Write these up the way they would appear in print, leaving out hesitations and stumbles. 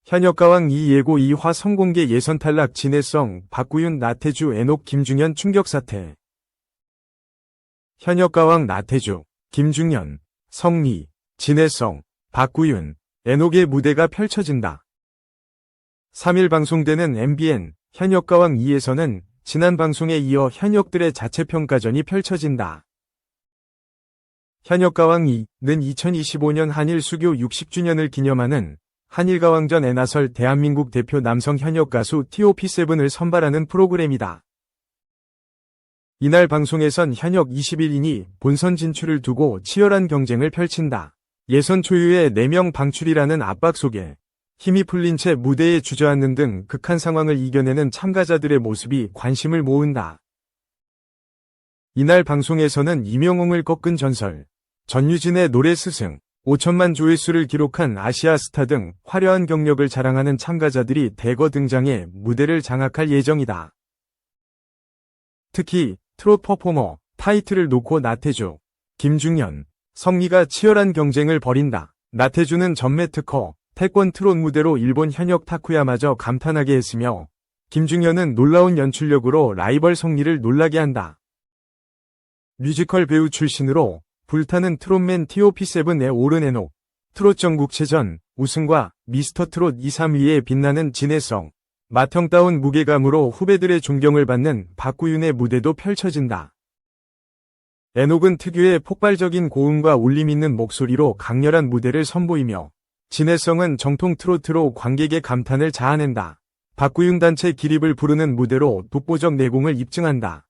현역가왕 2 예고 2화 성공개 예선 탈락 진해성 박구윤 나태주 애녹 김중현 충격 사태. 현역가왕 나태주, 김중현, 성리, 진해성, 박구윤, 애녹의 무대가 펼쳐진다. 3일 방송되는 MBN 현역가왕 2에서는 지난 방송에 이어 현역들의 자체평가전이 펼쳐진다. 현역가왕 2는 2025년 한일 수교 60주년을 기념하는 한일가왕전에 나설 대한민국 대표 남성 현역 가수 TOP7을 선발하는 프로그램이다. 이날 방송에선 현역 21인이 본선 진출을 두고 치열한 경쟁을 펼친다. 예선 초유의 4명 방출이라는 압박 속에 힘이 풀린 채 무대에 주저앉는 등 극한 상황을 이겨내는 참가자들의 모습이 관심을 모은다. 이날 방송에서는 임영웅을 꺾은 전설, 전유진의 노래 스승, 5천만 조회수를 기록한 아시아 스타 등 화려한 경력을 자랑하는 참가자들이 대거 등장해 무대를 장악할 예정이다. 특히 트롯 퍼포머 타이틀을 놓고 나태주, 김중현, 성리가 치열한 경쟁을 벌인다. 나태주는 전매 특허, 태권 트롯 무대로 일본 현역 타쿠야마저 감탄하게 했으며 김중현은 놀라운 연출력으로 라이벌 성리를 놀라게 한다. 뮤지컬 배우 출신으로 불타는 트롯맨 TOP7에 오른 애녹, 트롯 전국체전 우승과 미스터 트롯 2, 3위에 빛나는 진해성, 맏형다운 무게감으로 후배들의 존경을 받는 박구윤의 무대도 펼쳐진다. 애녹은 특유의 폭발적인 고음과 울림 있는 목소리로 강렬한 무대를 선보이며 진해성은 정통 트로트로 관객의 감탄을 자아낸다. 박구윤 단체 기립을 부르는 무대로 독보적 내공을 입증한다.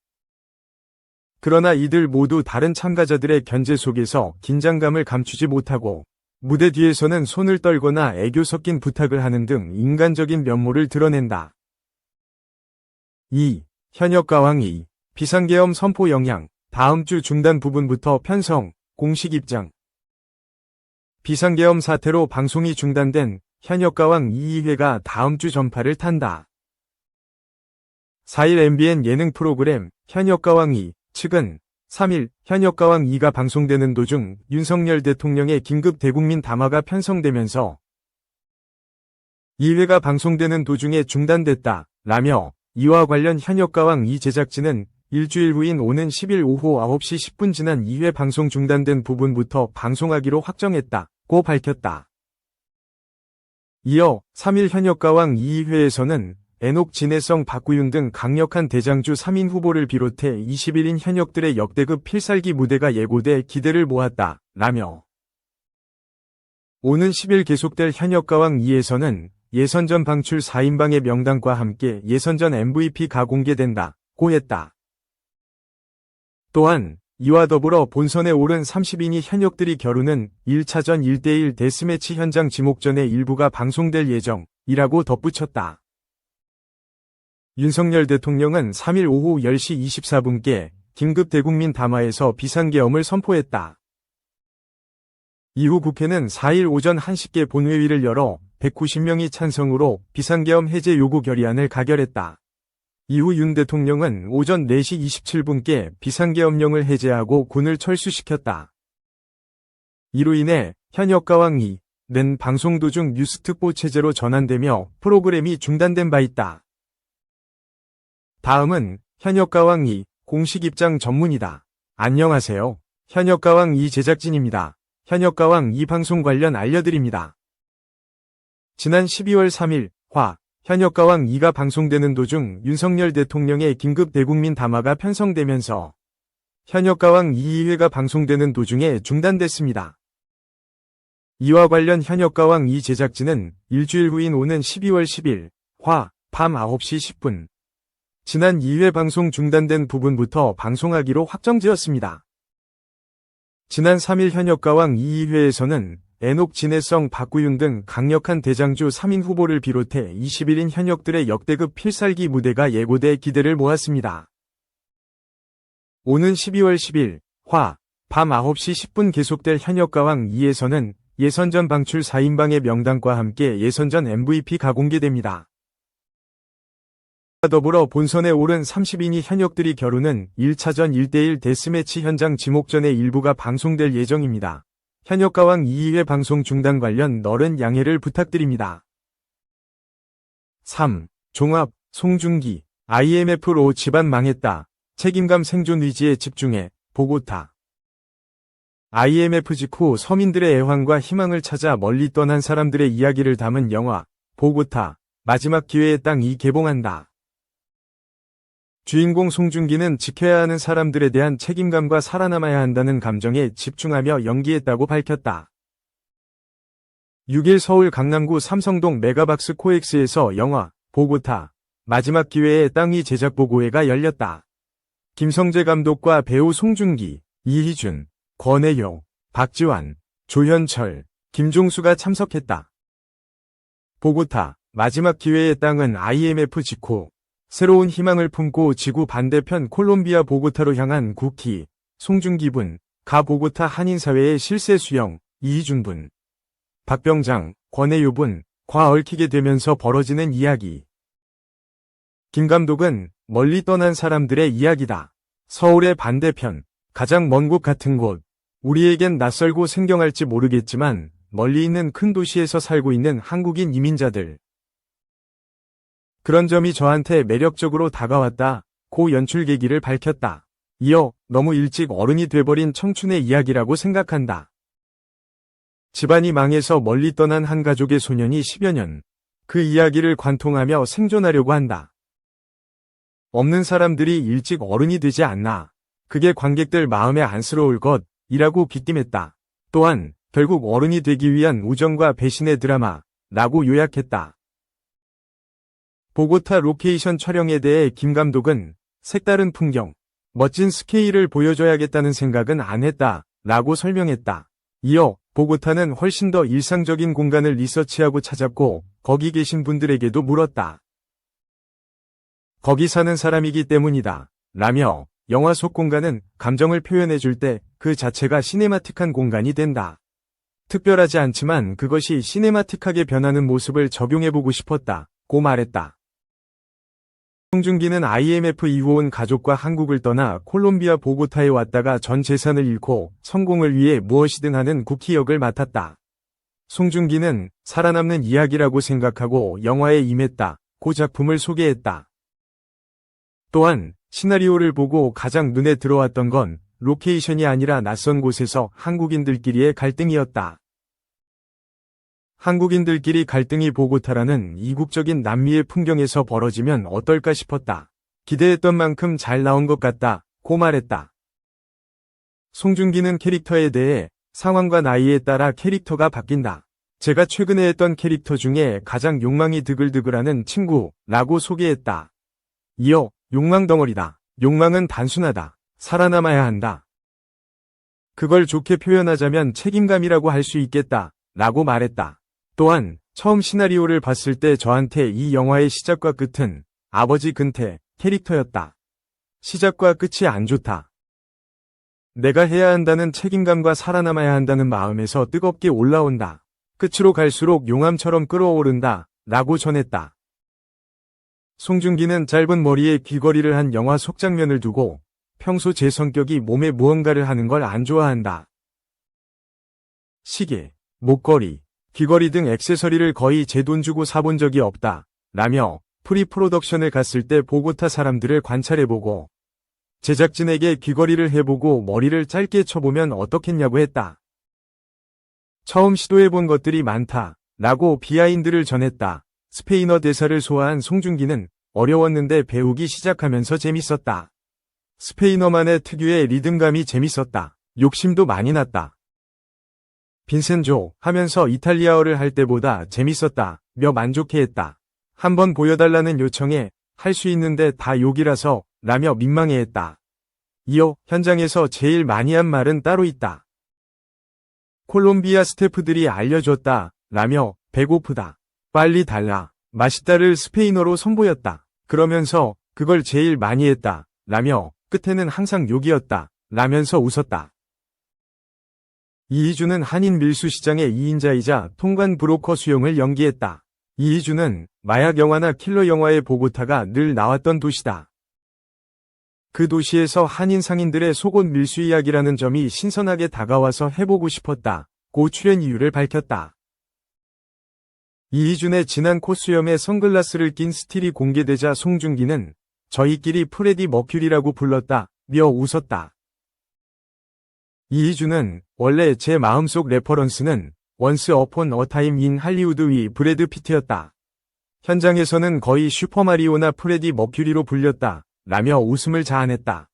그러나 이들 모두 다른 참가자들의 견제 속에서 긴장감을 감추지 못하고 무대 뒤에서는 손을 떨거나 애교 섞인 부탁을 하는 등 인간적인 면모를 드러낸다. 2. 현역가왕 2. 비상계엄 선포 영향, 다음 주 중단 부분부터 편성, 공식 입장. 비상계엄 사태로 방송이 중단된 현역가왕 2회가 다음 주 전파를 탄다. 4일 MBN 예능 프로그램 현역가왕 2 측은 3일 현역가왕 2가 방송되는 도중 윤석열 대통령의 긴급 대국민 담화가 편성되면서 2회가 방송되는 도중에 중단됐다 라며 이와 관련 현역가왕 2 제작진은 일주일 후인 오는 10일 오후 9시 10분 지난 2회 방송 중단된 부분부터 방송하기로 확정했다고 밝혔다. 이어 3일 현역가왕 2회에서는 애녹, 진해성, 박구윤 등 강력한 대장주 3인 후보를 비롯해 21인 현역들의 역대급 필살기 무대가 예고돼 기대를 모았다 라며 오는 10일 계속될 현역가왕 2에서는 예선전 방출 4인방의 명단과 함께 예선전 MVP가 공개된다고 했다. 또한 이와 더불어 본선에 오른 30인이 현역들이 겨루는 1차전 1대1 데스매치 현장 지목전의 일부가 방송될 예정이라고 덧붙였다. 윤석열 대통령은 3일 오후 10시 24분께 긴급 대국민 담화에서 비상계엄을 선포했다. 이후 국회는 4일 오전 1시께 본회의를 열어 190명이 찬성으로 비상계엄 해제 요구 결의안을 가결했다. 이후 윤 대통령은 오전 4시 27분께 비상계엄령을 해제하고 군을 철수시켰다. 이로 인해 현역가왕 2는 방송 도중 뉴스특보 체제로 전환되며 프로그램이 중단된 바 있다. 다음은 현역가왕 2 공식 입장 전문이다. 안녕하세요. 현역가왕 2 제작진입니다. 현역가왕 2 방송 관련 알려드립니다. 지난 12월 3일 현역가왕 2가 방송되는 도중 윤석열 대통령의 긴급 대국민 담화가 편성되면서 현역가왕 2회가 방송되는 도중에 중단됐습니다. 이와 관련 현역가왕 2 제작진은 일주일 후인 오는 12월 10일 밤 9시 10분 지난 2회 방송 중단된 부분부터 방송하기로 확정지었습니다. 지난 3일 현역가왕 2회에서는 애녹, 진해성, 박구윤 등 강력한 대장주 3인 후보를 비롯해 21인 현역들의 역대급 필살기 무대가 예고돼 기대를 모았습니다. 오는 12월 10일 밤 9시 10분 계속될 현역가왕 2에서는 예선전 방출 4인방의 명단과 함께 예선전 MVP가 공개됩니다. 더불어 본선에 오른 30인이 현역들이 겨루는 1차전 1대1 데스매치 현장 지목전의 일부가 방송될 예정입니다. 현역가왕 2회 방송 중단 관련 너른 양해를 부탁드립니다. 3. 종합, 송중기. IMF로 집안 망했다. 책임감 생존 의지에 집중해. 보고타. IMF 직후 서민들의 애환과 희망을 찾아 멀리 떠난 사람들의 이야기를 담은 영화 보고타. 마지막 기회의 땅이 개봉한다. 주인공 송중기는 지켜야 하는 사람들에 대한 책임감과 살아남아야 한다는 감정에 집중하며 연기했다고 밝혔다. 6일 서울 강남구 삼성동 메가박스 코엑스에서 영화 보고타 마지막 기회의 땅이 제작 보고회가 열렸다. 김성재 감독과 배우 송중기, 이희준, 권혜요, 박지환, 조현철, 김종수가 참석했다. 보고타 마지막 기회의 땅은 IMF 직후 새로운 희망을 품고 지구 반대편 콜롬비아 보고타로 향한 국희, 송중기분, 가 보고타 한인사회의 실세 수영, 이희준분, 박병장, 권혜요분, 과 얽히게 되면서 벌어지는 이야기. 김 감독은 멀리 떠난 사람들의 이야기다. 서울의 반대편, 가장 먼 곳 같은 곳. 우리에겐 낯설고 생경할지 모르겠지만 멀리 있는 큰 도시에서 살고 있는 한국인 이민자들. 그런 점이 저한테 매력적으로 다가왔다. 고 연출 계기를 밝혔다. 이어 너무 일찍 어른이 돼버린 청춘의 이야기라고 생각한다. 집안이 망해서 멀리 떠난 한 가족의 소년이 10여 년. 그 이야기를 관통하며 생존하려고 한다. 없는 사람들이 일찍 어른이 되지 않나. 그게 관객들 마음에 안쓰러울 것이라고 귀띔했다. 또한 결국 어른이 되기 위한 우정과 배신의 드라마 라고 요약했다. 보고타 로케이션 촬영에 대해 김 감독은 색다른 풍경, 멋진 스케일을 보여줘야겠다는 생각은 안 했다 라고 설명했다. 이어 보고타는 훨씬 더 일상적인 공간을 리서치하고 찾았고 거기 계신 분들에게도 물었다. 거기 사는 사람이기 때문이다 라며 영화 속 공간은 감정을 표현해줄 때 그 자체가 시네마틱한 공간이 된다. 특별하지 않지만 그것이 시네마틱하게 변하는 모습을 적용해보고 싶었다 고 말했다. 송중기는 IMF 이후 온 가족과 한국을 떠나 콜롬비아 보고타에 왔다가 전 재산을 잃고 성공을 위해 무엇이든 하는 국희 역을 맡았다. 송중기는 살아남는 이야기라고 생각하고 영화에 임했다 고 작품을 소개했다. 또한 시나리오를 보고 가장 눈에 들어왔던 건 로케이션이 아니라 낯선 곳에서 한국인들끼리의 갈등이었다. 한국인들끼리 갈등이 보고타라는 이국적인 남미의 풍경에서 벌어지면 어떨까 싶었다. 기대했던 만큼 잘 나온 것 같다 고 말했다. 송중기는 캐릭터에 대해 상황과 나이에 따라 캐릭터가 바뀐다. 제가 최근에 했던 캐릭터 중에 가장 욕망이 드글드글하는 친구라고 소개했다. 이어 욕망 덩어리다. 욕망은 단순하다. 살아남아야 한다. 그걸 좋게 표현하자면 책임감이라고 할 수 있겠다 라고 말했다. 또한 처음 시나리오를 봤을 때 저한테 이 영화의 시작과 끝은 아버지 근태 캐릭터였다. 시작과 끝이 안 좋다. 내가 해야 한다는 책임감과 살아남아야 한다는 마음에서 뜨겁게 올라온다. 끝으로 갈수록 용암처럼 끓어오른다 라고 전했다. 송중기는 짧은 머리에 귀걸이를 한 영화 속 장면을 두고 평소 제 성격이 몸에 무언가를 하는 걸 안 좋아한다. 시계, 목걸이, 귀걸이 등 액세서리를 거의 제 돈 주고 사본 적이 없다 라며 프리프로덕션을 갔을 때 보고타 사람들을 관찰해보고 제작진에게 귀걸이를 해보고 머리를 짧게 쳐보면 어떻겠냐고 했다. 처음 시도해본 것들이 많다 라고 비하인드를 전했다. 스페인어 대사를 소화한 송중기는 어려웠는데 배우기 시작하면서 재밌었다. 스페인어만의 특유의 리듬감이 재밌었다. 욕심도 많이 났다. 빈센조 하면서 이탈리아어를 할 때보다 재밌었다 며 만족해했다. 한번 보여달라는 요청에 할 수 있는데 다 욕이라서 라며 민망해했다. 이어 현장에서 제일 많이 한 말은 따로 있다. 콜롬비아 스태프들이 알려줬다 라며 배고프다. 빨리 달라. 맛있다를 스페인어로 선보였다. 그러면서 그걸 제일 많이 했다 라며 끝에는 항상 욕이었다 라면서 웃었다. 이희준은 한인 밀수시장의 2인자이자 통관 브로커 수용을 연기했다. 이희준은 마약 영화나 킬러 영화의 보고타가 늘 나왔던 도시다. 그 도시에서 한인 상인들의 속옷 밀수 이야기라는 점이 신선하게 다가와서 해보고 싶었다 고 출연 이유를 밝혔다. 이희준의 진한 콧수염에 선글라스를 낀 스틸이 공개되자 송중기는 저희끼리 프레디 머큐리라고 불렀다며 웃었다. 이희준은 원래 제 마음속 레퍼런스는 원스 어폰 어 타임 인 할리우드의 브래드 피트였다. 현장에서는 거의 슈퍼마리오나 프레디 머큐리로 불렸다 라며 웃음을 자아냈다.